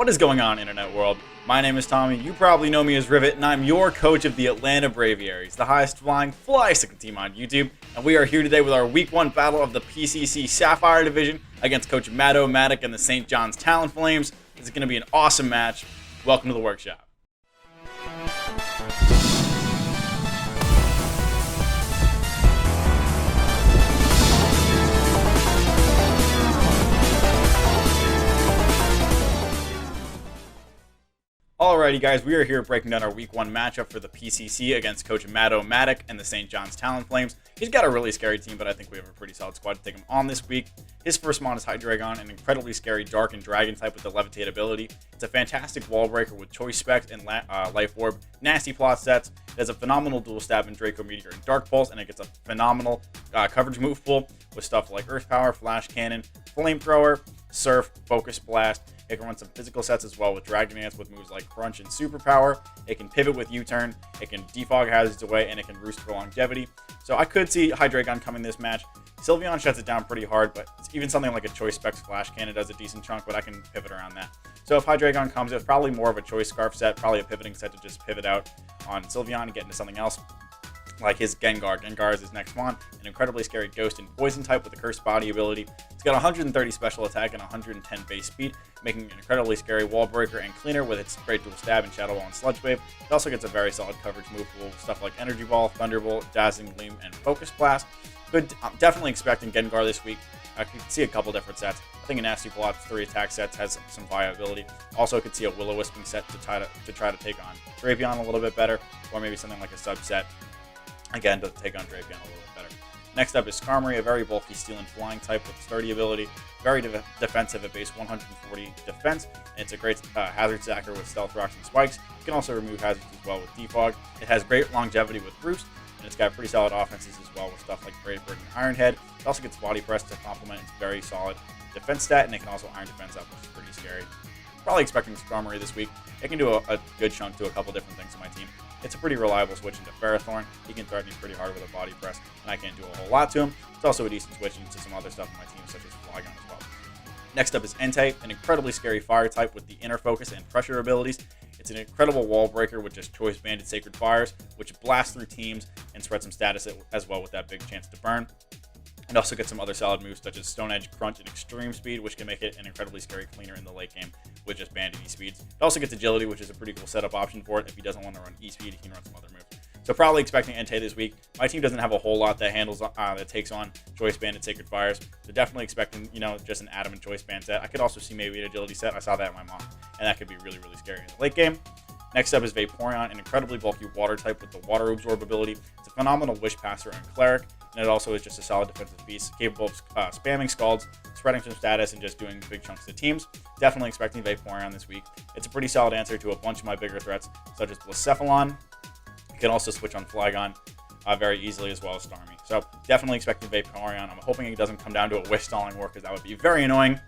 What is going on, internet world? My name is Tommy, you probably know me as Rivet, and I'm your coach of the Atlanta Braviaries, the highest flying fly-sticking team on YouTube, and we are here today with our Week 1 battle of the PCC Sapphire Division against Coach MattoMattic and the St. John's Talonflames. This is going to be an awesome match. Welcome to the workshop. Alrighty guys, we are here breaking down our Week 1 matchup for the PCC against Coach MattoMattic and the St. John's Talonflames. He's got a really scary team, but I think we have a pretty solid squad to take him on this week. His first mon is Hydreigon, an incredibly scary Dark and Dragon type with the Levitate ability. It's a fantastic wall breaker with Choice Specs and Life Orb, nasty plot sets. It has a phenomenal dual stab in Draco Meteor and Dark Pulse, and it gets a phenomenal coverage move pool with stuff like Earth Power, Flash Cannon, Flamethrower, Surf, Focus Blast. It can run some physical sets as well with Dragon Dance with moves like Crunch and Superpower. It can pivot with U-Turn, it can defog hazards away, and it can roost for longevity. So I could see Hydreigon coming this match. Sylveon shuts it down pretty hard, but even something like a Choice Specs Flash Cannon does a decent chunk, but I can pivot around that. So if Hydreigon comes, it's probably more of a Choice Scarf set, probably a pivoting set to just pivot out on Sylveon and get into something else. Like his Gengar. Gengar is his next one, an incredibly scary Ghost and Poison type with a Cursed Body ability. It's got 130 special attack and 110 base speed, making it an incredibly scary wall breaker and cleaner with its great dual stab and Shadow Ball and Sludge Wave. It also gets a very solid coverage move pool with stuff like Energy Ball, Thunderbolt, Dazzling Gleam, and Focus Blast. I'm definitely expecting Gengar this week. I could see a couple different sets. I think a Nasty Plot 3 attack sets has some viability. Also, I could see a Will-O-Wisping set to try to take on Drapion a little bit better, or maybe something like a subset. Again, to take on Drapion a little bit better. Next up is Skarmory, a very bulky Steel and Flying type with sturdy ability, very defensive at base 140 defense, and it's a great hazard stacker with Stealth Rocks and Spikes. You can also remove hazards as well with Defog. It has great longevity with Roost, and it's got pretty solid offenses as well with stuff like Brave Bird and Iron Head. It also gets Body Press to complement its very solid defense stat, and it can also Iron Defense up, which is pretty scary. Probably expecting Skarmory this week. It can do a good chunk to a couple different things in my team. It's a pretty reliable switch into Ferrothorn. He can threaten me pretty hard with a Body Press, and I can't do a whole lot to him. It's also a decent switch into some other stuff in my team, such as Flygon as well. Next up is Entei, an incredibly scary Fire type with the Inner Focus and Pressure abilities. It's an incredible wall breaker with just Choice Banded Sacred Fires, which blasts through teams and spreads some status as well with that big chance to burn. It also gets some other solid moves such as Stone Edge, Crunch, and Extreme Speed, which can make it an incredibly scary cleaner in the late game with just banded E-Speeds. It also gets Agility, which is a pretty cool setup option for it. If he doesn't want to run E-Speed, he can run some other moves. So probably expecting Entei this week. My team doesn't have a whole lot that handles that takes on Choice Banded Sacred Fires. So definitely expecting, just an Adamant Choice Band set. I could also see maybe an Agility set. I saw that in my mom, and that could be really, really scary in the late game. Next up is Vaporeon, an incredibly bulky water type with the Water Absorb ability. It's a phenomenal Wish Passer and Cleric, and it also is just a solid defensive beast, capable of spamming Scalds, spreading some status, and just doing big chunks to teams. Definitely expecting Vaporeon this week. It's a pretty solid answer to a bunch of my bigger threats, such as Blacephalon. You can also switch on Flygon very easily, as well as Starmie. So definitely expecting Vaporeon. I'm hoping it doesn't come down to a Wish stalling war, because that would be very annoying.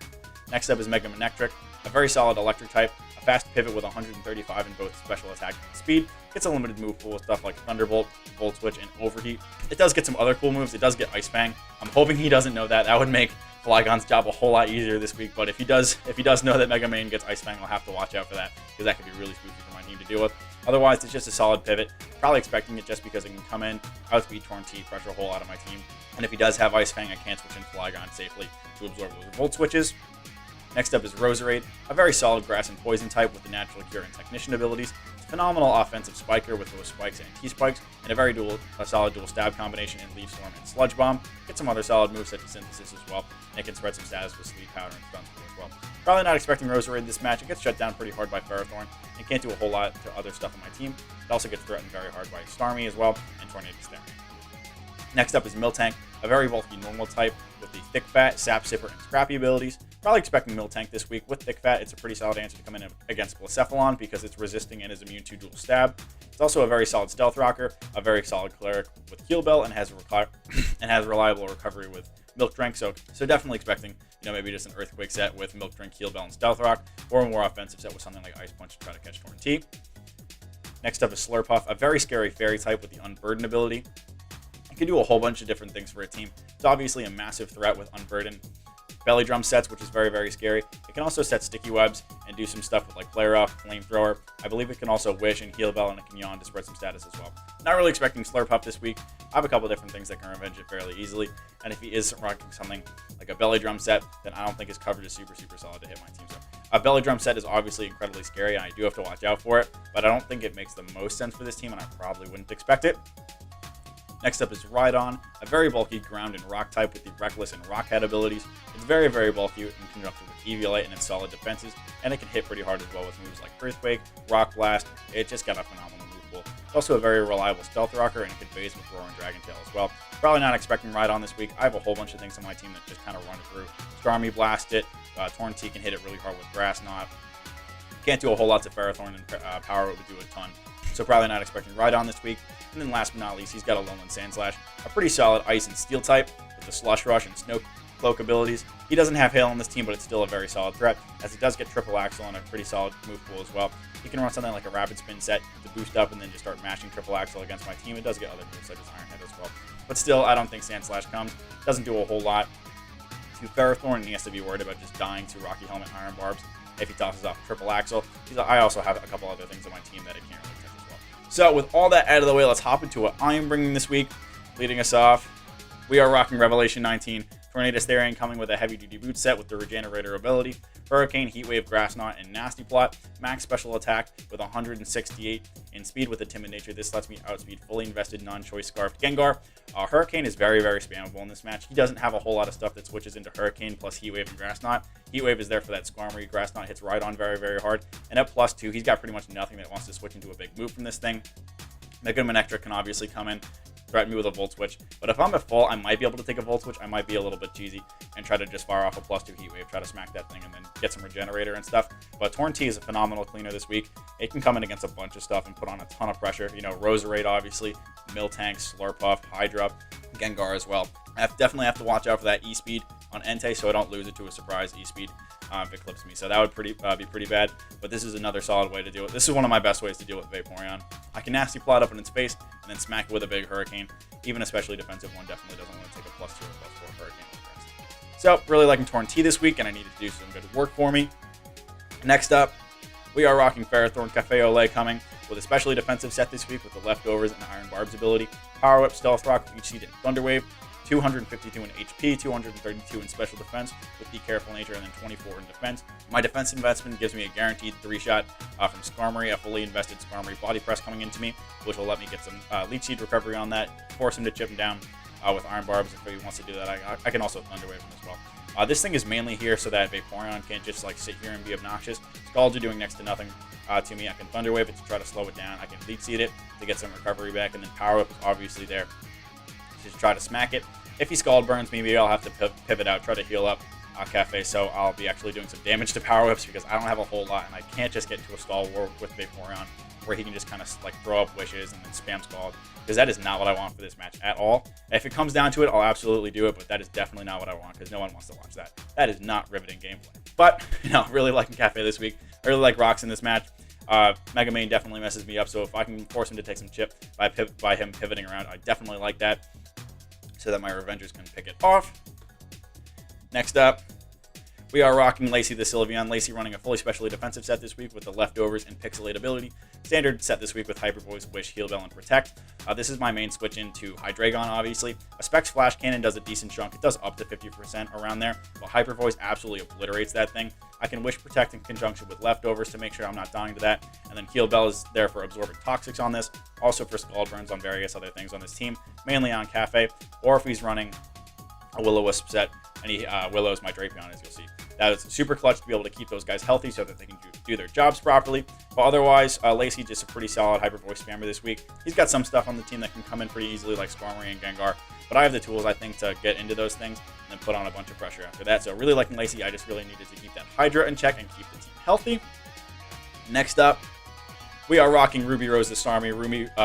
Next up is MattoMattic, a very solid electric type. Fast pivot with 135 in both special attack and speed. Gets a limited move pool with stuff like Thunderbolt, Volt Switch, and Overheat. It does get some other cool moves. It does get Ice Fang. I'm hoping he doesn't know that. That would make Flygon's job a whole lot easier this week. But if he does know that Mega Man gets Ice Fang, I'll have to watch out for that, because that could be really spooky for my team to deal with. Otherwise, it's just a solid pivot. Probably expecting it just because it can come in, outspeed Torn Teeth, pressure a whole lot of my team. And if he does have Ice Fang, I can't switch in Flygon safely to absorb those Volt Switches. Next up is Roserade, a very solid Grass and Poison type with the Natural Cure and Technician abilities. It's a phenomenal offensive spiker with those Spikes and T-Spikes, and a solid dual stab combination in Leaf Storm and Sludge Bomb. Get some other solid moves such as Synthesis as well, and it can spread some status with Sleep Powder and Stun Spore as well. Probably not expecting Roserade this match. It gets shut down pretty hard by Ferrothorn, and can't do a whole lot to other stuff in my team. It also gets threatened very hard by Starmie as well, and Tornado Stare. Next up is Miltank, a very bulky normal type with the Thick Fat, Sap Sipper, and Scrappy abilities. Probably expecting Miltank this week with Thick Fat. It's a pretty solid answer to come in against Blacephalon because it's resisting and is immune to dual stab. It's also a very solid Stealth Rocker, a very solid Cleric with Heal Bell, and has reliable recovery with Milk Drink. So definitely expecting, maybe just an Earthquake set with Milk Drink, Heal Bell, and Stealth Rock, or a more offensive set with something like Ice Punch to try to catch Torn T. Next up is Slurpuff, a very scary Fairy type with the Unburden ability. It can do a whole bunch of different things for a team. It's obviously a massive threat with Unburden. belly drum sets, which is very, very scary. It can also set sticky webs and do some stuff with like Flare Up, Flamethrower. I believe it can also Wish and Heal Bell and a Canyon to spread some status as well. Not really expecting Slurp Up this week. I have a couple different things that can revenge it fairly easily. And if he is rocking something like a belly drum set, then I don't think his coverage is super, super solid to hit my team. So a belly drum set is obviously incredibly scary, and I do have to watch out for it, but I don't think it makes the most sense for this team, and I probably wouldn't expect it. Next up is Hydreigon, a very bulky ground and rock type with the Reckless and Rock Head abilities. It's very, very bulky in conjunction with Eviolite and its solid defenses, and it can hit pretty hard as well with moves like Earthquake, Rock Blast. It just got a phenomenal move pool. It's also a very reliable stealth rocker, and it can phase with Roar and Dragon Tail as well. Probably not expecting Hydreigon this week. I have a whole bunch of things on my team that just kind of run it through. Starmie Blast it, Torn-T can hit it really hard with Grass Knot. Can't do a whole lot to Ferrothorn, and Power would do a ton. So probably not expecting Hydreigon this week. And then last but not least, he's got a Alolan Sandslash, a pretty solid Ice and Steel type with the Slush Rush and Snow Cloak abilities. He doesn't have Hail on this team, but it's still a very solid threat, as he does get Triple Axle and a pretty solid move pool as well. He can run something like a Rapid Spin set to boost up and then just start mashing Triple Axle against my team. It does get other moves such as Iron Head as well. But still, I don't think Sandslash comes. Doesn't do a whole lot to Ferrothorn, and he has to be worried about just dying to Rocky Helmet Iron Barbs if he tosses off Triple Axle. I also have a couple other things on my team that it can't really touch as well. So with all that out of the way, let's hop into what I am bringing this week. Leading us off, we are rocking Revelation 19. Tornadus Therian coming with a heavy-duty boot set with the Regenerator ability, Hurricane, Heatwave, Grass Knot, and Nasty Plot. Max special attack with 168 in speed with a Timid Nature. This lets me outspeed fully invested non-choice Scarfed Gengar. Hurricane is very, very spammable in this match. He doesn't have a whole lot of stuff that switches into Hurricane plus Heatwave and Grass Knot. Heatwave is there for that Squirmery. Grass Knot hits Rhydon very, very hard. And at +2, he's got pretty much nothing that wants to switch into a big move from this thing. Mega Manectric can obviously come in, threaten me with a Volt Switch, but if I'm at full, I might be able to take a Volt Switch. I might be a little bit cheesy and try to just fire off a +2 Heat Wave, try to smack that thing, and then get some Regenerator and stuff. But Torn-T is a phenomenal cleaner this week. It can come in against a bunch of stuff and put on a ton of pressure. You know, Roserade, obviously, Miltank, Slurpuff, Hydra, Gengar as well. I definitely have to watch out for that E-Speed on Entei so I don't lose it to a surprise E-Speed if it clips me. So that would be pretty bad, but this is another solid way to deal with it. This is one of my best ways to deal with Vaporeon. I can Nasty Plot up in its face and then smack it with a big Hurricane. Even especially defensive one definitely doesn't want to take a +2 or +4 Hurricane with Grass. So really liking Torn-T this week, and I needed to do some good work for me. Next up, we are rocking Ferrothorn Cafe Olay coming with a specially defensive set this week with the Leftovers and Iron Barbs ability. Power Whip, Stealth Rock, Beach Seed, and Thunder Wave. 252 in HP, 232 in special defense with the Careful Nature, and then 24 in defense. My defense investment gives me a guaranteed 3-shot from Skarmory, a fully invested Skarmory Body Press coming into me, which will let me get some Leech Seed recovery on that, force him to chip him down with Iron Barbs if he wants to do that. I can also Thunder Wave him as well. This thing is mainly here so that Vaporeon can't just like sit here and be obnoxious. Scalds are doing next to nothing to me. I can Thunder Wave it to try to slow it down. I can Leech Seed it to get some recovery back, and then Power Whip is obviously there to try to smack it. If he Scald Burns me, maybe I'll have to pivot out, try to heal up Cafe, so I'll be actually doing some damage to Power Whips because I don't have a whole lot, and I can't just get into a stall war with Vaporeon where he can just kind of like throw up wishes and then spam Scald, because that is not what I want for this match at all. If it comes down to it, I'll absolutely do it, but that is definitely not what I want because no one wants to watch that. That is not riveting gameplay. But, you know, really liking Cafe this week. I really like Rocks in this match. Mega Man definitely messes me up, so if I can force him to take some chip by him pivoting around, I definitely like that, so that my Revengers can pick it off. Next up, we are rocking Lacey the Sylveon. Lacey running a fully specially defensive set this week with the Leftovers and Pixelate ability. Standard set this week with Hyper Voice, Wish, Heal Bell, and Protect. This is my main switch into Hydreigon, obviously. A Specs Flash Cannon does a decent chunk. It does up to 50% around there, but Hyper Voice absolutely obliterates that thing. I can Wish, Protect in conjunction with Leftovers to make sure I'm not dying to that. And then Heal Bell is there for absorbing Toxics on this, also for Scald Burns on various other things on this team, mainly on Cafe, or if he's running a Will-O-Wisp set and he Willows my Drapion, as you'll see. That is super clutch to be able to keep those guys healthy so that they can do their jobs properly. But otherwise, Lacey just a pretty solid Hyper Voice spammer this week. He's got some stuff on the team that can come in pretty easily, like Skarmory and Gengar. But I have the tools, I think, to get into those things and then put on a bunch of pressure after that. So really liking Lacey. I just really needed to keep that Hydra in check and keep the team healthy. Next up, We are rocking Ruby Rose the Starmie.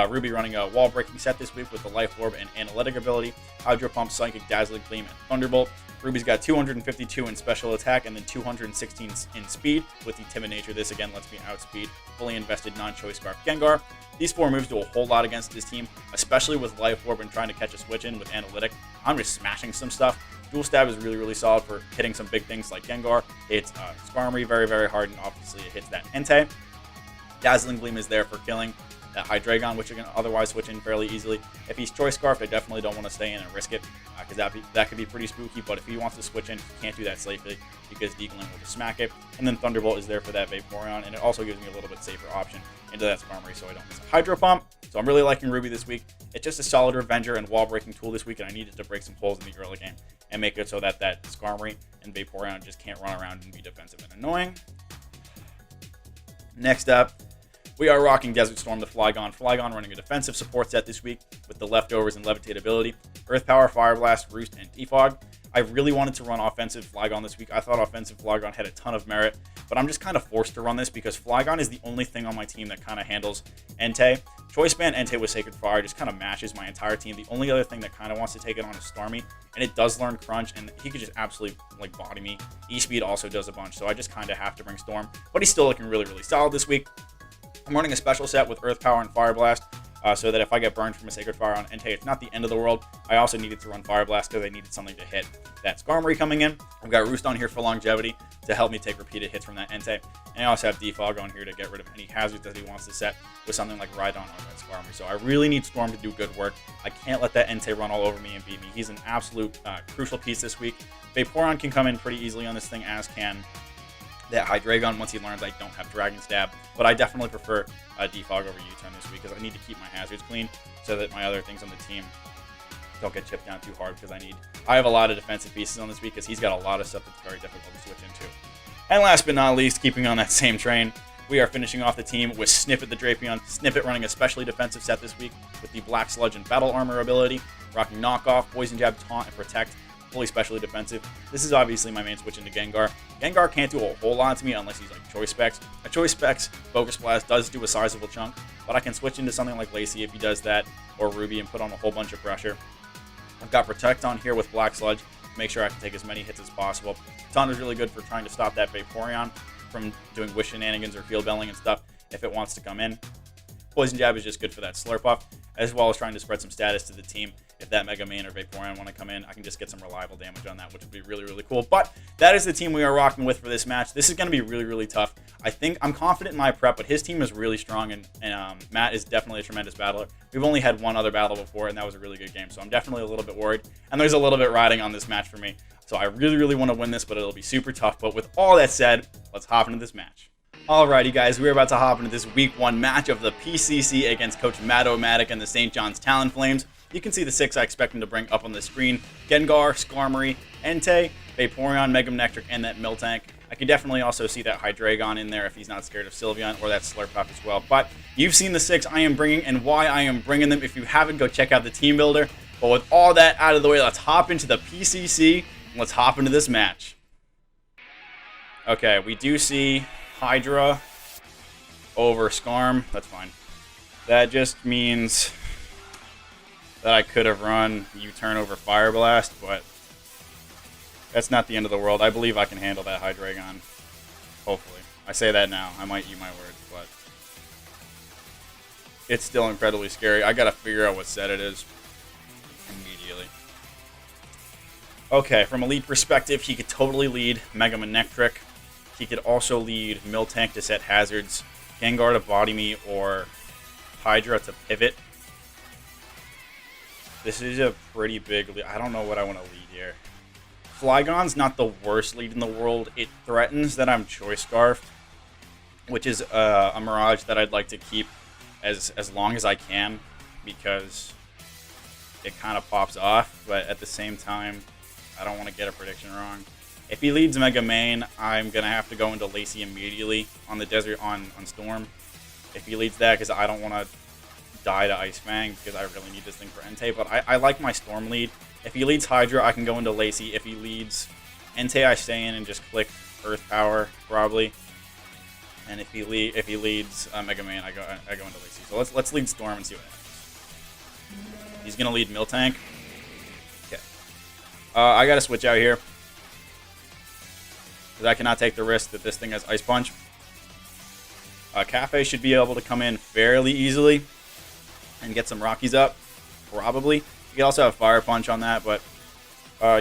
Ruby running a wall breaking set this week with the Life Orb and Analytic ability, Hydro Pump, Psychic, Dazzling Gleam, and Thunderbolt. Ruby's got 252 in special attack and then 216 in speed. With the Timid Nature, this again lets me outspeed fully invested non-choice Scarf Gengar. These 4 moves do a whole lot against this team, especially with Life Orb and trying to catch a switch in with Analytic. I'm just smashing some stuff. Dual Stab is really, really solid for hitting some big things like Gengar. It's Skarmory very, very hard, and obviously it hits that Entei. Dazzling Gleam is there for killing that Hydreigon, which you can otherwise switch in fairly easily. If he's Choice Scarfed, I definitely don't want to stay in and risk it, because that could be pretty spooky, but if he wants to switch in, he can't do that safely, because D-Gleam will just smack it. And then Thunderbolt is there for that Vaporeon, and it also gives me a little bit safer option into that Skarmory, so I don't miss a Hydro Pump. So I'm really liking Ruby this week. It's just a solid Revenger and wall-breaking tool this week, and I needed to break some holes in the early game and make it so that that Skarmory and Vaporeon just can't run around and be defensive and annoying. Next up, we are rocking Desert Storm the Flygon. Flygon running a defensive support set this week with the Leftovers and Levitate ability, Earth Power, Fire Blast, Roost, and Defog. I really wanted to run offensive Flygon this week. I thought offensive Flygon had a ton of merit, but I'm just kind of forced to run this because Flygon is the only thing on my team that kind of handles Entei. Choice Band Entei with Sacred Fire just kind of matches my entire team. The only other thing that kind of wants to take it on is Starmie, and it does learn Crunch, and he could just absolutely like body me. E-Speed also does a bunch, so I just kind of have to bring Storm, but he's still looking really, really solid this week. I'm running a special set with Earth Power and Fire Blast, so that if I get burned from a Sacred Fire on Entei, it's not the end of the world. I also needed to run Fire Blast because I needed something to hit that Skarmory coming in. I've got Roost on here for longevity to help me take repeated hits from that Entei. And I also have Defog on here to get rid of any hazards that he wants to set with something like Rhydon or that Skarmory. So I really need Storm to do good work. I can't let that Entei run all over me and beat me. He's an absolute crucial piece this week. Vaporeon can come in pretty easily on this thing, as can that Hydreigon once he learns I don't have Dragon Stab, but I definitely prefer Defog over U-Turn this week because I need to keep my hazards clean so that my other things on the team don't get chipped down too hard, because I have a lot of defensive pieces on this week because he's got a lot of stuff that's very difficult to switch into. And last but not least, keeping on that same train, we are finishing off the team with Snippet the Drapion. Snippet running a specially defensive set this week with the Black Sludge and Battle Armor ability, rocking Knockoff, Poison Jab, Taunt, and Protect. Fully specially defensive. This is obviously my main switch into Gengar. Gengar can't do a whole lot to me unless he's like Choice Specs. A Choice Specs Focus Blast does do a sizable chunk, but I can switch into something like Lacey if he does that, or Ruby, and put on a whole bunch of pressure. I've got Protect on here with Black Sludge to make sure I can take as many hits as possible. Taunt is really good for trying to stop that Vaporeon from doing Wish Shenanigans or Field Belling and stuff if it wants to come in. Poison Jab is just good for that Slurp Off, as well as trying to spread some status to the team. If that Mega Man or Vaporeon want to come in, I can just get some reliable damage on that, which would be really, really cool. But that is the team we are rocking with for this match. This is going to be really, really tough. I'm confident in my prep, but his team is really strong, and Matt is definitely a tremendous battler. We've only had one other battle before, and that was a really good game, so I'm definitely a little bit worried. And there's a little bit riding on this match for me. So I really, really want to win this, but it'll be super tough. But with all that said, let's hop into this match. Alrighty guys, we're about to hop into this week 1 match of the PCC against Coach MattoMattic and the St. John's Talonflames. You can see the 6 I expect him to bring up on the screen. Gengar, Skarmory, Entei, Vaporeon, MattoMattic, and that Miltank. I can definitely also see that Hydreigon in there if he's not scared of Sylveon, or that Slurpuff as well. But you've seen the 6 I am bringing and why I am bringing them. If you haven't, go check out the Teambuilder. But with all that out of the way, let's hop into the PCC and let's hop into this match. Okay, we do see Hydra over Skarm. That's fine. That just means that I could have run U-Turn over Fire Blast, but that's not the end of the world. I believe I can handle that Hydreigon. Hopefully. I say that now. I might eat my words, but it's still incredibly scary. I gotta figure out what set it is immediately. Okay, from a lead perspective, he could totally lead MattoMattic. He could also lead Miltank to set hazards, Gengar to body me, or Hydra to pivot. This is a pretty big lead. I don't know what I want to lead here. Flygon's not the worst lead in the world. It threatens that I'm Choice Scarfed, which is a Mirage that I'd like to keep as long as I can, because it kind of pops off, but at the same time, I don't want to get a prediction wrong. If he leads Mega Man, I'm going to have to go into Lacey immediately on the desert on Storm. If he leads that, because I don't want to die to Ice Fang, because I really need this thing for Entei, but I like my Storm lead. If he leads Hydra, I can go into Lacey. If he leads Entei, I stay in and just click Earth Power, probably. And if he leads Mega Man, I go into Lacy. So let's lead Storm and see what happens. He's gonna lead Miltank. Okay. I gotta switch out here because I cannot take the risk that this thing has Ice Punch. Cafe should be able to come in fairly easily and get some Rockies up, probably. You could also have Fire Punch on that, but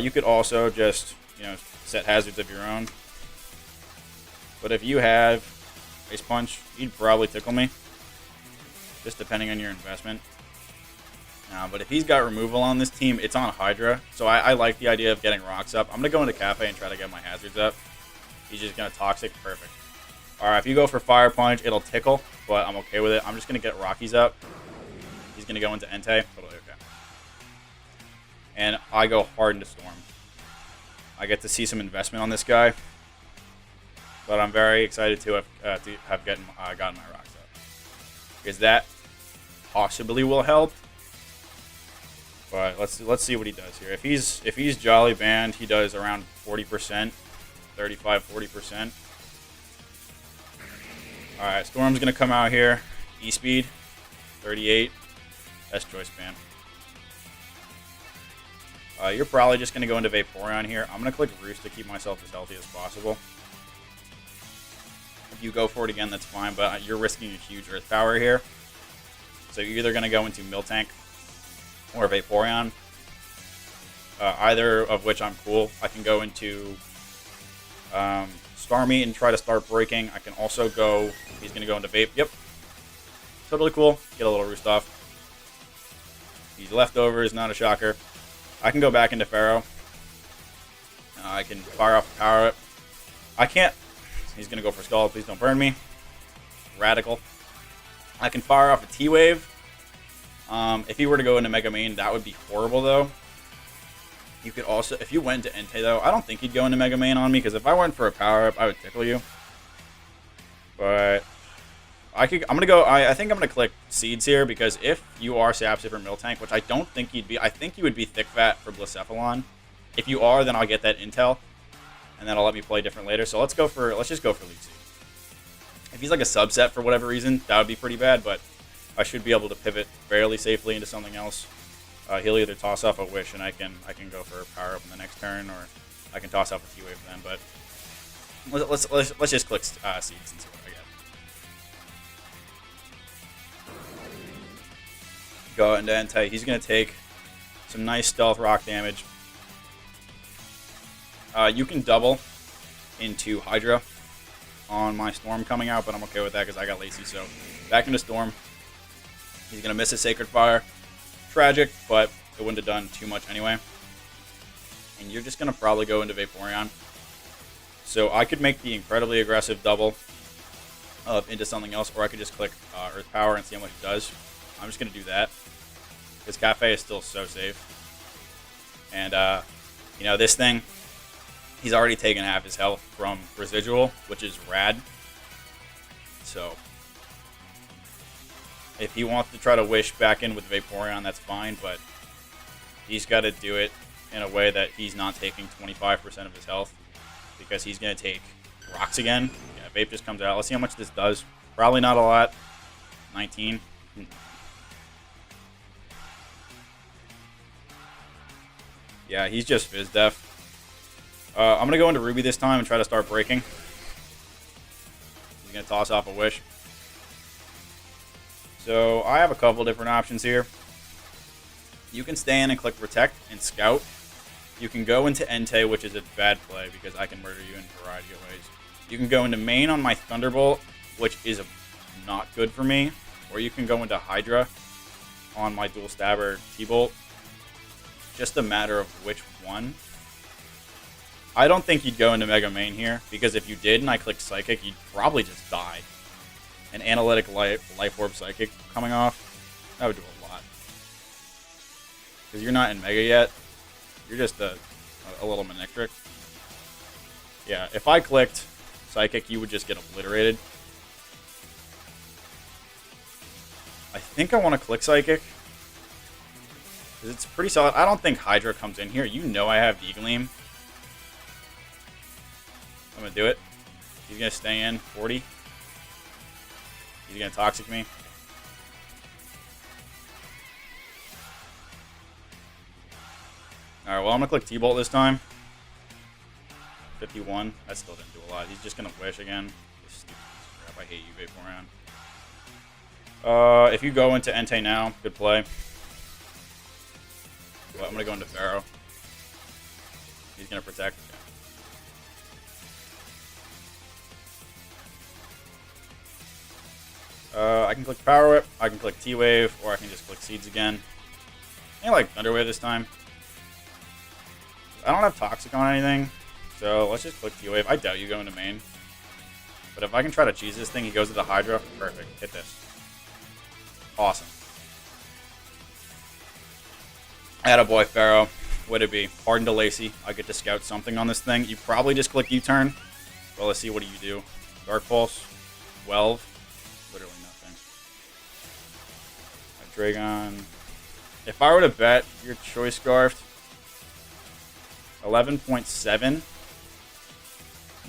you could also just, set hazards of your own. But if you have Ice Punch, he'd probably tickle me, just depending on your investment. But if he's got removal on this team, it's on Hydra, so I like the idea of getting rocks up. I'm going to go into Cafe and try to get my hazards up. He's just going to Toxic. Perfect. Alright, if you go for Fire Punch, it'll tickle, but I'm okay with it. I'm just going to get Rockies up. He's going to go into Entei. Totally okay. And I go hard into Storm. I get to see some investment on this guy, but I'm very excited to have gotten my rocks up, because that possibly will help. But let's see what he does here. If he's Jolly Band, he does around 40%, 35-40%. All right, Storm's gonna come out here. E-Speed, 38. That's Choice Band. You're probably just gonna go into Vaporeon here. I'm gonna click Roost to keep myself as healthy as possible. If you go for it again, that's fine, but you're risking a huge Earth Power here. So you're either gonna go into Miltank or Vaporeon. Either of which I'm cool. I can go into Starmie and try to start breaking. I can also go, he's going to go into Vape. Yep. Totally cool. Get a little Roost off. He's leftover, is not a shocker. I can go back into Pharaoh. I can fire off a Power Up. I can't. He's going to go for Skull. Please don't burn me. Radical. I can fire off a T-Wave. If he were to go into Mega Man, that would be horrible, though. You could also, if you went to Entei, though, I don't think he'd go into Mega Man on me, because if I went for a power-up, I would tickle you. But I think I'm going to click Seeds here, because if you are Sapsip or Miltank, which I don't think you'd be, I think you would be Thick Fat for Blacephalon. If you are, then I'll get that intel, and that'll let me play different later. So let's just go for Leech Seed. If he's like a subset for whatever reason, that would be pretty bad, but I should be able to pivot fairly safely into something else. He'll either toss off a Wish, and I can go for a Power Up in the next turn, or I can toss off a T-Wave then. But let's just click Seeds and see what I get. Go into Entei. He's gonna take some nice Stealth Rock damage. You can double into Hydra on my Storm coming out, but I'm okay with that because I got Lacy. So back into Storm. He's gonna miss his Sacred Fire. Tragic, but it wouldn't have done too much anyway. And you're just going to probably go into Vaporeon. So I could make the incredibly aggressive double into something else, or I could just click Earth Power and see how much it does. I'm just going to do that, because Cafe is still so safe. And, this thing, he's already taken half his health from Residual, which is rad. So if he wants to try to Wish back in with Vaporeon, that's fine, but he's got to do it in a way that he's not taking 25% of his health, because he's going to take Rocks again. Yeah, Vape just comes out. Let's see how much this does. Probably not a lot. 19. Yeah, he's just Fizz Def. I'm going to go into Ruby this time and try to start breaking. He's going to toss off a Wish. So I have a couple different options here. You can stay in and click Protect and Scout. You can go into Entei, which is a bad play because I can murder you in a variety of ways. You can go into Main on my Thunderbolt, which is not good for me. Or you can go into Hydra on my Dual Stabber T-Bolt. Just a matter of which one. I don't think you'd go into Mega Man here, because if you did and I click Psychic, you'd probably just die. An Analytic Life Orb Psychic coming off, that would do a lot. Because you're not in Mega yet. You're just a little Manectric. Yeah, if I clicked Psychic, you would just get obliterated. I think I want to click Psychic, because it's pretty solid. I don't think Hydra comes in here. You know I have D-Gleam. I'm going to do it. He's going to stay in. 40. He's gonna Toxic me. Alright, well, I'm gonna click T-Bolt this time. 51. That still didn't do a lot. He's just gonna Wish again. This stupid piece of crap. I hate you, Vaporeon. If you go into Entei now, good play. Well, I'm gonna go into Pharaoh. He's gonna protect. I can click Power Whip, I can click T-Wave, or I can just click Seeds again. I like Thunder Wave this time. I don't have Toxic on anything, so let's just click T-Wave. I doubt you go into main. But if I can try to cheese this thing, he goes to the Hydra. Perfect. Hit this. Awesome. Attaboy, Pharaoh. Would it be? Harden to Lacey. I get to scout something on this thing. You probably just click U-turn. Well, let's see. What do you do? Dark Pulse. 12. Literally nothing. Hydreigon. If I were to bet your Choice Scarf, 11.7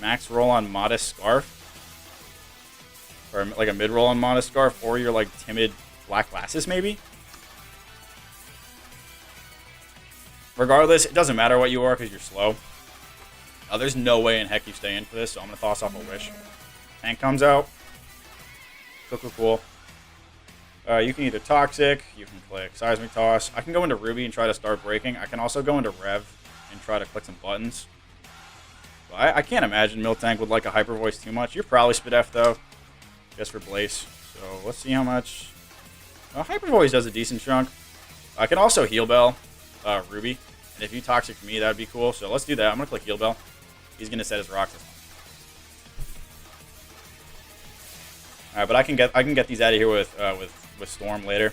max roll on Modest Scarf, or like a mid roll on Modest Scarf, or your like Timid Black Glasses maybe. Regardless, it doesn't matter what you are because you're slow. There's no way in heck you stay in for this, so I'm gonna toss off a Wish. Tank comes out. Cool. You can either Toxic, you can click Seismic Toss. I can go into Ruby and try to start breaking. I can also go into Rev and try to click some buttons. But I can't imagine Miltank would like a Hyper Voice too much. You're probably Spit F though, just for Blaze. So let's see how much. Hyper Voice does a decent chunk. I can also Heal Bell Ruby, and if you Toxic me, that'd be cool. So let's do that. I'm gonna click Heal Bell. He's gonna set his rocks. All right, but I can get these out of here with Storm later.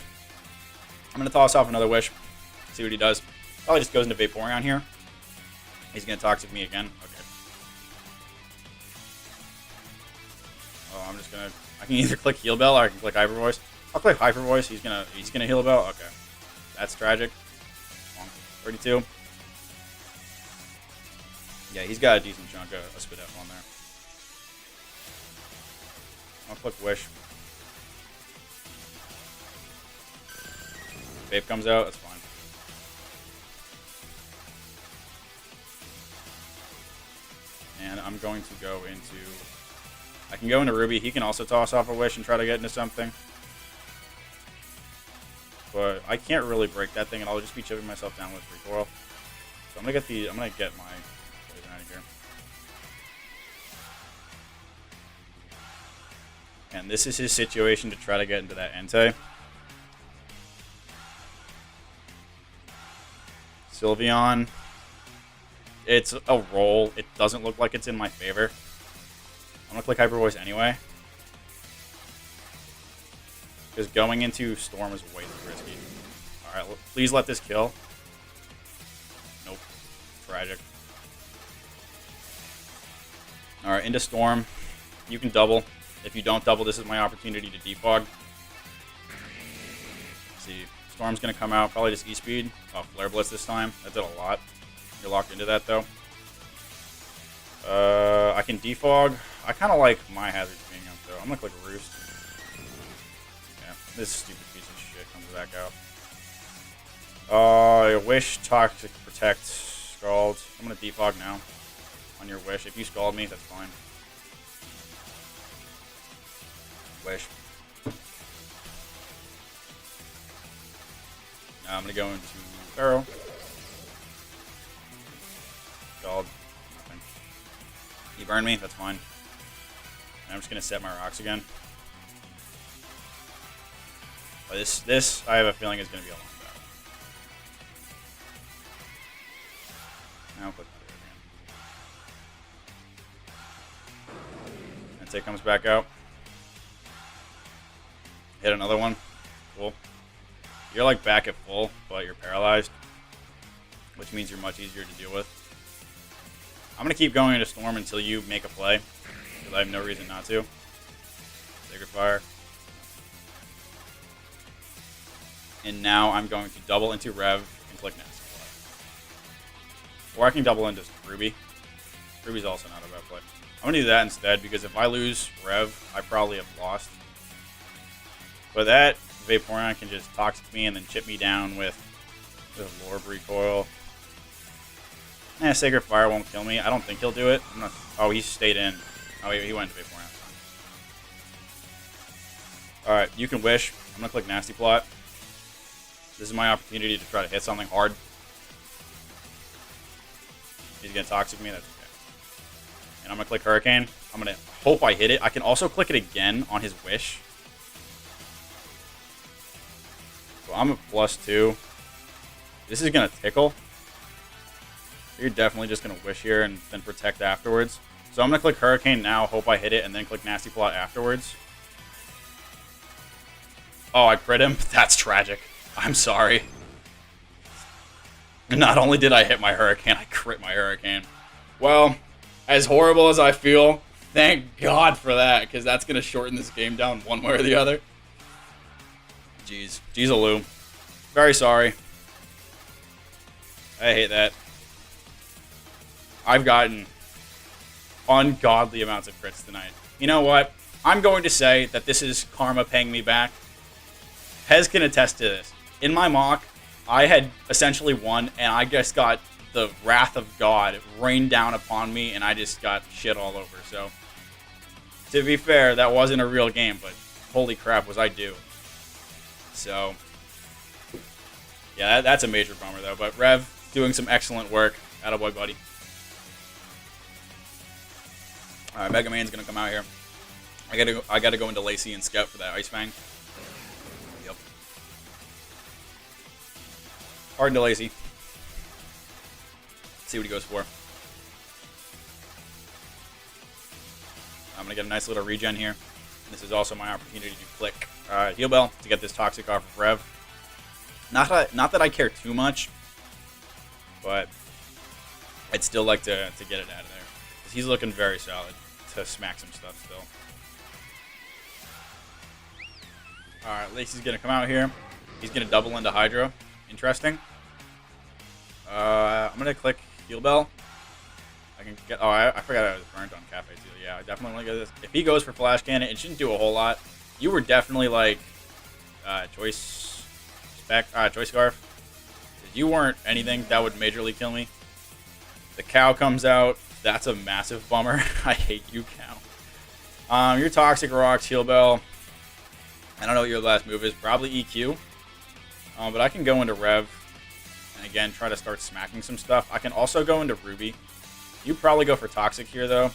I'm gonna toss off another Wish. See what he does. Probably just goes into Vaporeon here. He's gonna Toxic me again. Okay. Oh, I'm just gonna. I can either click Heal Bell or I can click Hyper Voice. I'll click Hyper Voice. He's gonna Heal Bell. Okay, that's tragic. 32. Yeah, he's got a decent chunk of Spit F on there. I'll click Wish. Vape comes out, that's fine. And I'm going to go into... I can go into Ruby. He can also toss off a Wish and try to get into something. But I can't really break that thing, and I'll just be chipping myself down with Recoil. So I'm gonna get my poison out of here. And this is his situation to try to get into that Entei. Sylveon. It's a roll. It doesn't look like it's in my favor. I'm gonna click Hyper Voice anyway. Because going into Storm is way too risky. Alright, please let this kill. Nope. Tragic. Alright, into Storm. You can double. If you don't double, this is my opportunity to defog. See, Storm's going to come out. Probably just E-Speed. Oh, Flare Blitz this time. That did a lot. You're locked into that, though. I can defog. I kind of like my hazards being up, though. I'm going to click Roost. Yeah, this stupid piece of shit comes back out. Wish, Toxic, Protect, Scald. I'm going to defog now on your Wish. If you Scald me, that's fine. Wish. Now I'm going to go into Pharaoh. Scald. Nothing. You burn me? That's fine. And I'm just going to set my rocks again. But this, I have a feeling, is going to be a long battle. Now I'll click that again. Entei comes back out. Hit another one. Cool. You're like back at full, but you're paralyzed, which means you're much easier to deal with. I'm going to keep going into Storm until you make a play, because I have no reason not to. Sacred Fire. And now I'm going to double into Rev and click Nasty Fly. Or I can double into Ruby. Ruby's also not a bad play. I'm going to do that instead, because if I lose Rev, I probably have lost. But that Vaporeon can just Toxic me and then chip me down with Lorb Recoil. Sacred Fire won't kill me. I don't think he'll do it. I'm not. Oh, he stayed in. Oh, he went to Vaporeon. Alright, you can Wish. I'm going to click Nasty Plot. This is my opportunity to try to hit something hard. He's going to Toxic me. That's okay. And I'm going to click Hurricane. I'm going to hope I hit it. I can also click it again on his Wish. So I'm a +2. This is going to tickle. You're definitely just going to Wish here and then Protect afterwards. So I'm going to click Hurricane now, hope I hit it, and then click Nasty Plot afterwards. Oh, I crit him? That's tragic. I'm sorry. Not only did I hit my Hurricane, I crit my Hurricane. Well, as horrible as I feel, thank God for that, because that's going to shorten this game down one way or the other. Jeez. Jeez Aloo. Very sorry. I hate that. I've gotten ungodly amounts of crits tonight. You know what? I'm going to say that this is karma paying me back. Hez can attest to this. In my mock, I had essentially won, and I just got the wrath of God rained down upon me, and I just got shit all over. So, to be fair, that wasn't a real game, but holy crap, was I due. So, yeah, that's a major bummer, though. But Rev, doing some excellent work. Attaboy, buddy. Alright, Mega Man's gonna come out here. I gotta go into Lacey and Scout for that Ice Fang. Yep. Hard into Lacey. Let's see what he goes for. I'm gonna get a nice little regen here. This is also my opportunity to click Heal Bell to get this Toxic off of Rev. Not that I care too much, but I'd still like to get it out of there. Because he's looking very solid to smack some stuff still. Alright, Lacey's going to come out here. He's going to double into Hydro. Interesting. I'm going to click Heal Bell. I can get... Oh, I forgot I was burnt on Cafe too. Yeah, I definitely want to get this. If he goes for Flash Cannon, it shouldn't do a whole lot. You were definitely like... Choice Scarf. If you weren't anything, that would majorly kill me. The cow comes out. That's a massive bummer. I hate you, cow. Your Toxic Rocks, Heal Bell. I don't know what your last move is. Probably EQ. But I can go into Rev. And again, try to start smacking some stuff. I can also go into Ruby. You probably go for Toxic here, though.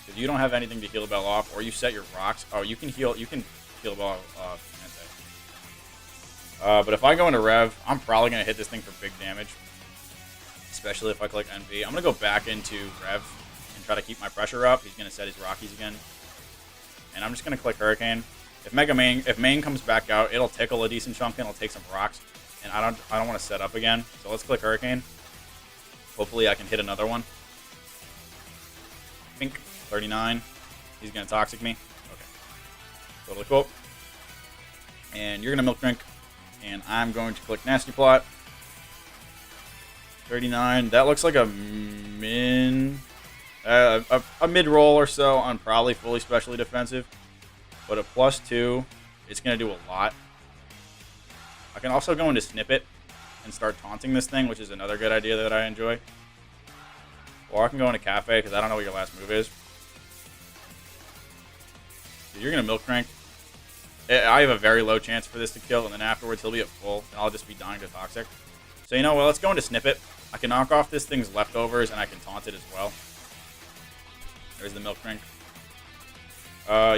Because you don't have anything to Heal Bell off. Or you set your rocks. Oh, you can Heal Bell off Entei. But if I go into Rev, I'm probably going to hit this thing for big damage. Especially if I click NV. I'm going to go back into Rev and try to keep my pressure up. He's going to set his Rockies again. And I'm just going to click Hurricane. If Main comes back out, it'll tickle a decent chunk and it'll take some rocks. And I don't want to set up again. So let's click Hurricane. Hopefully I can hit another one. Pink, 39. He's going to Toxic me. Okay. Totally cool. And you're going to Milk Drink. And I'm going to click Nasty Plot. 39. That looks like a mid-roll or so on probably fully specially defensive. But a +2, it's going to do a lot. I can also go into Snippet and start taunting this thing, which is another good idea that I enjoy. Or I can go into Cafe, because I don't know what your last move is. So you're going to Milk Drink. I have a very low chance for this to kill, and then afterwards he'll be at full, and I'll just be dying to Toxic. So you know what, let's go into Snippet. I can knock off this thing's leftovers, and I can taunt it as well. There's the Milk Drink.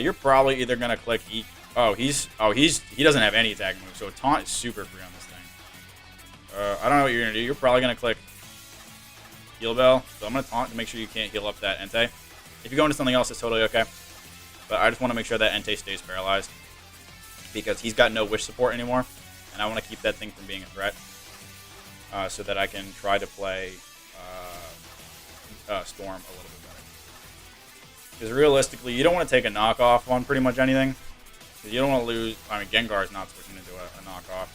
You're probably either gonna click E. He doesn't have any attack moves, so taunt is super free on this thing. I don't know what you're gonna do. You're probably gonna click Heal Bell. So I'm gonna taunt to make sure you can't heal up that Entei. If you go into something else, it's totally okay. But I just want to make sure that Entei stays paralyzed because he's got no wish support anymore, and I want to keep that thing from being a threat. So that I can try to play Storm a little bit better. Because realistically, you don't want to take a knockoff on pretty much anything. Because you don't want to lose... I mean, Gengar is not switching into a knockoff.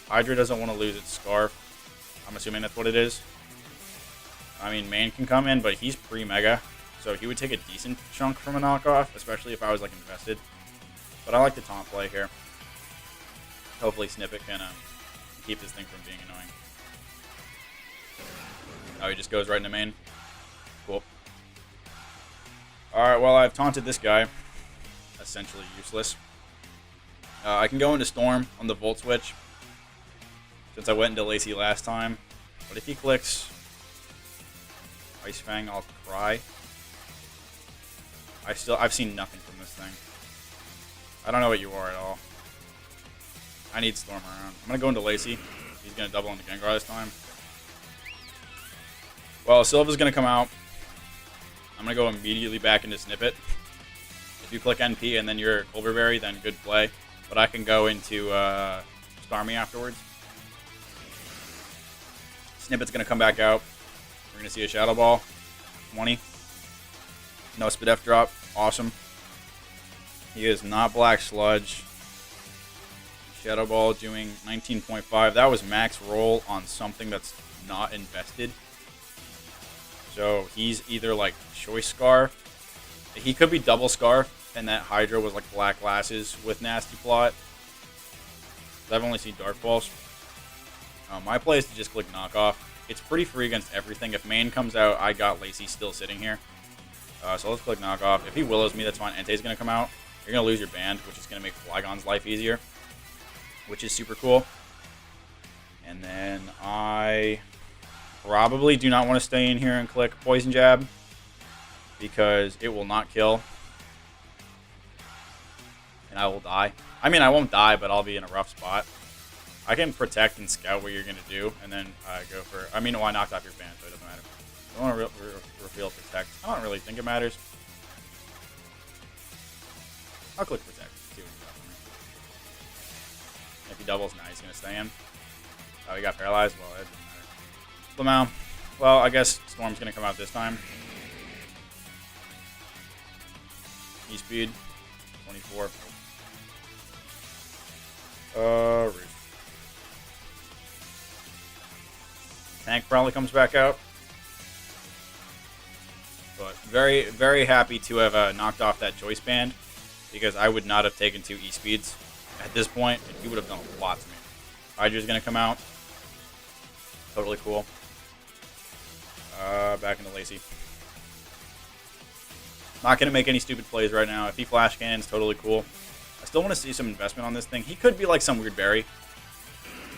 Hydra doesn't want to lose its Scarf. I'm assuming that's what it is. I mean, Main can come in, but he's pre-Mega. So he would take a decent chunk from a knockoff, especially if I was like invested. But I like the taunt play here. Hopefully Snippet can keep this thing from being annoying. Oh, he just goes right into main. Cool. Alright, well, I've taunted this guy. Essentially useless. I can go into Storm on the Volt Switch, since I went into Lacy last time. But if he clicks Ice Fang, I'll cry. I've seen nothing from this thing. I don't know what you are at all. I need Storm around. I'm gonna go into Lacy. He's gonna double into Gengar this time. Well, Silva's gonna come out. I'm gonna go immediately back into Snippet. If you click NP and then you're Culverberry, then good play. But I can go into Starmie afterwards. Snippet's gonna come back out. We're gonna see a Shadow Ball. 20. No Spidef drop. Awesome. He is not Black Sludge. Shadow Ball doing 19.5. That was max roll on something that's not invested. So he's either like Choice Scarf. He could be Double Scarf, and that Hydra was like Black Glasses with Nasty Plot. I've only seen Dark Pulse. My play is to just click Knockoff. It's pretty free against everything. If main comes out, I got Lacy still sitting here. So let's click Knockoff. If he Willows me, that's fine. Entei's going to come out. You're going to lose your band, which is going to make Flygon's life easier, which is super cool. And then I probably do not want to stay in here and click Poison Jab, because it will not kill. And I will die. I mean, I won't die, but I'll be in a rough spot. I can protect and scout what you're going to do, and then go for... I mean, well, I knocked off your band, so it doesn't matter. I want to reveal protect. I don't really think it matters. I'll click protect. See what he's got for me. If he doubles, now he's going to stay in. Oh, he got paralyzed? Well, it doesn't matter. Lamau. Well, I guess Storm's going to come out this time. E-Speed. 24. Roost. Tank probably comes back out. But very, very happy to have knocked off that Choice Band, because I would not have taken 2 E-Speeds at this point, and he would have done a lot to me. Hydra's going to come out. Totally cool. Back into Lacy. Not going to make any stupid plays right now. If he Flash Cannons, totally cool. I still want to see some investment on this thing. He could be like some weird berry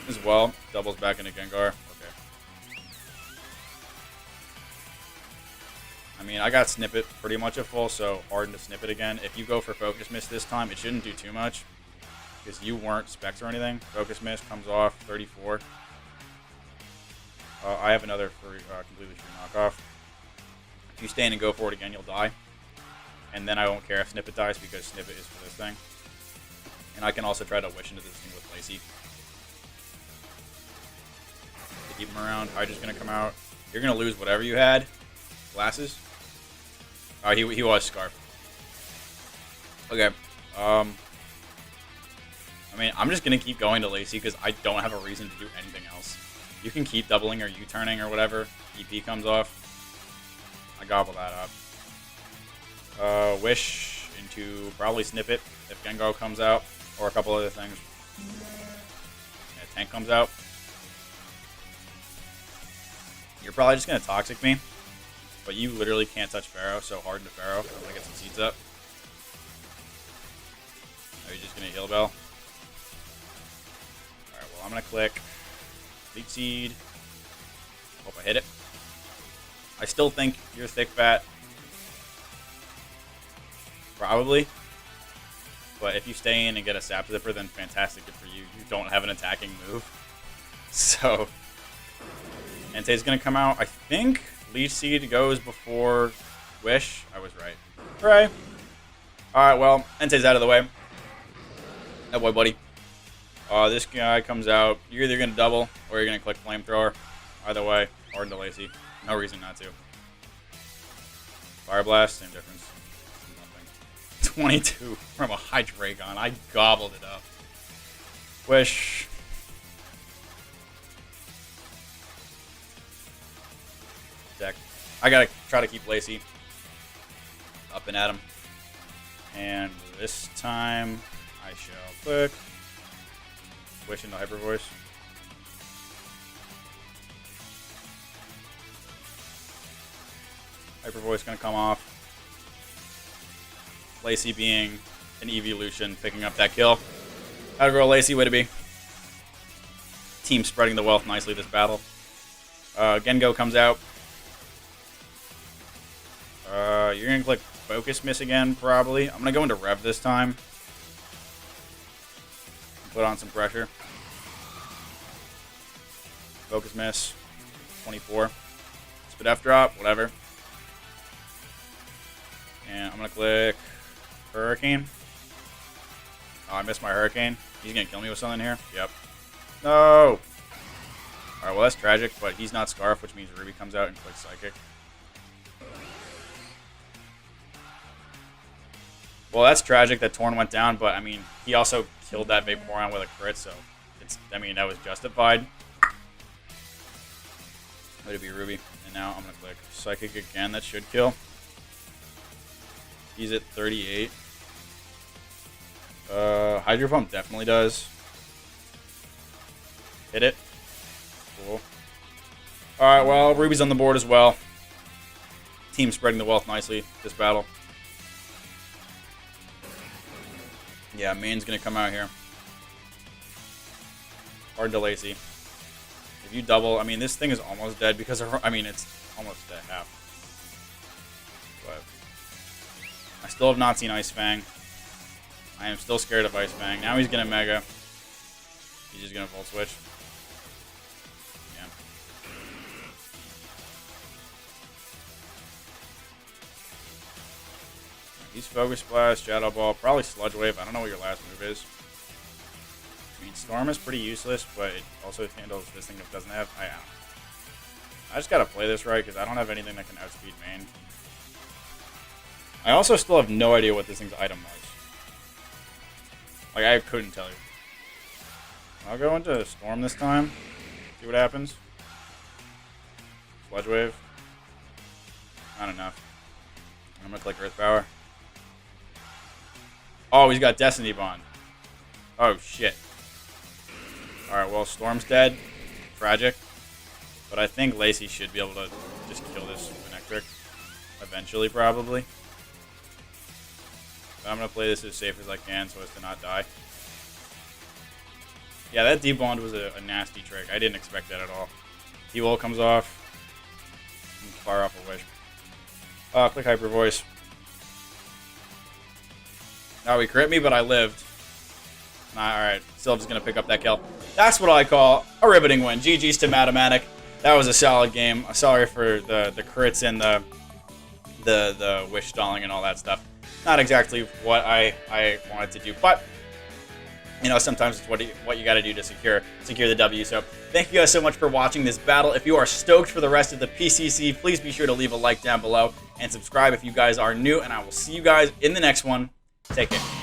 as well. Doubles back into Gengar. Okay. I mean, I got Snippet pretty much at full, so Harden to Snippet again. If you go for Focus Miss this time, it shouldn't do too much, because you weren't Specs or anything. Focus Miss comes off, 34. I have another completely free knockoff. If you stay in and go for it again, you'll die. And then I won't care if Snippet dies, because Snippet is for this thing. And I can also try to wish into this thing with Lacy. To keep him around. Hydra's going to come out. You're going to lose whatever you had. Glasses. Oh, he was Scarf. Okay. I mean, I'm just going to keep going to Lacy, because I don't have a reason to do anything else. You can keep doubling or U-turning or whatever. EP comes off. I gobble that up. Wish into probably Snippet if Gengar comes out, or a couple other things. Yeah, Tank comes out. You're probably just going to Toxic me, but you literally can't touch Pharaoh, so Harden to Pharaoh. I'm going to get some seeds up. Are you just going to Heal Bell? Alright, well, I'm going to click Leech Seed. Hope I hit it. I still think you're Thick Bat. Probably. But if you stay in and get a Sap Zipper, then fantastic, good for you. You don't have an attacking move. So, Entei's going to come out. I think Leech Seed goes before Wish. I was right. Hooray. Alright, well, Entei's out of the way. That boy, buddy. This guy comes out. You're either going to double, or you're going to click Flamethrower. Either way, Harden to Lacy. No reason not to. Fire Blast, same difference. Nothing. 22 from a Hydreigon. I gobbled it up. Wish. Deck. I gotta try to keep Lacy up and at him. And this time, I shall click Wish into Hyper Voice. Hyper Voice gonna come off. Lacey being an evolution, picking up that kill. How to grow Lacey, way to be. Team spreading the wealth nicely this battle. Gengar comes out. You're gonna click Focus Miss again, probably. I'm gonna go into Rev this time. Put on some pressure. Focus Miss. 24. Spit F drop, whatever. And I'm gonna click Hurricane. Oh, I missed my Hurricane. He's gonna kill me with something here. Yep. No! Alright, well that's tragic, but he's not Scarf, which means Ruby comes out and clicks Psychic. Well, that's tragic that Torn went down, but I mean, he also killed that Vaporeon with a crit, so I mean, that was justified. Way to be Ruby. And now I'm gonna click Psychic again, that should kill. He's at 38. Hydro Pump definitely does. Hit it. Cool. Alright, well, Ruby's on the board as well. Team spreading the wealth nicely this battle. Yeah, main's gonna come out here. Hard to Lacey. If you double, I mean, this thing is almost dead because I mean, it's almost dead half. But I still have not seen Ice Fang. I am still scared of Ice Fang. Now he's gonna Mega. He's just gonna Volt Switch. Yeah. He's Focus Blast, Shadow Ball, probably Sludge Wave. I don't know what your last move is. I mean, Storm is pretty useless, but it also handles this thing that doesn't have. I don't know. I just gotta play this right because I don't have anything that can outspeed main. I also still have no idea what this thing's item was. Like, I couldn't tell you. I'll go into Storm this time. See what happens. Sludge Wave. Not enough. I'm gonna click Earth Power. Oh, he's got Destiny Bond. Oh, shit. Alright, well, Storm's dead. Tragic. But I think Lacey should be able to just kill this Electric. Eventually, probably. But I'm going to play this as safe as I can so as to not die. Yeah, that D-Bond was a nasty trick. I didn't expect that at all. T-Wall comes off. Fire off a Wish. Click Hyper Voice. Oh, he crit me, but I lived. Alright, still just going to pick up that kill. That's what I call a riveting win. GG's to MattoMattic. That was a solid game. Sorry for the crits and the wish stalling and all that stuff. Not exactly what I wanted to do, but you know, sometimes it's what you got to do to secure the W. So thank you guys so much for watching this battle. If you are stoked for the rest of the PCC, please be sure to leave a like down below and subscribe if you guys are new, and I will see you guys in the next one. Take care.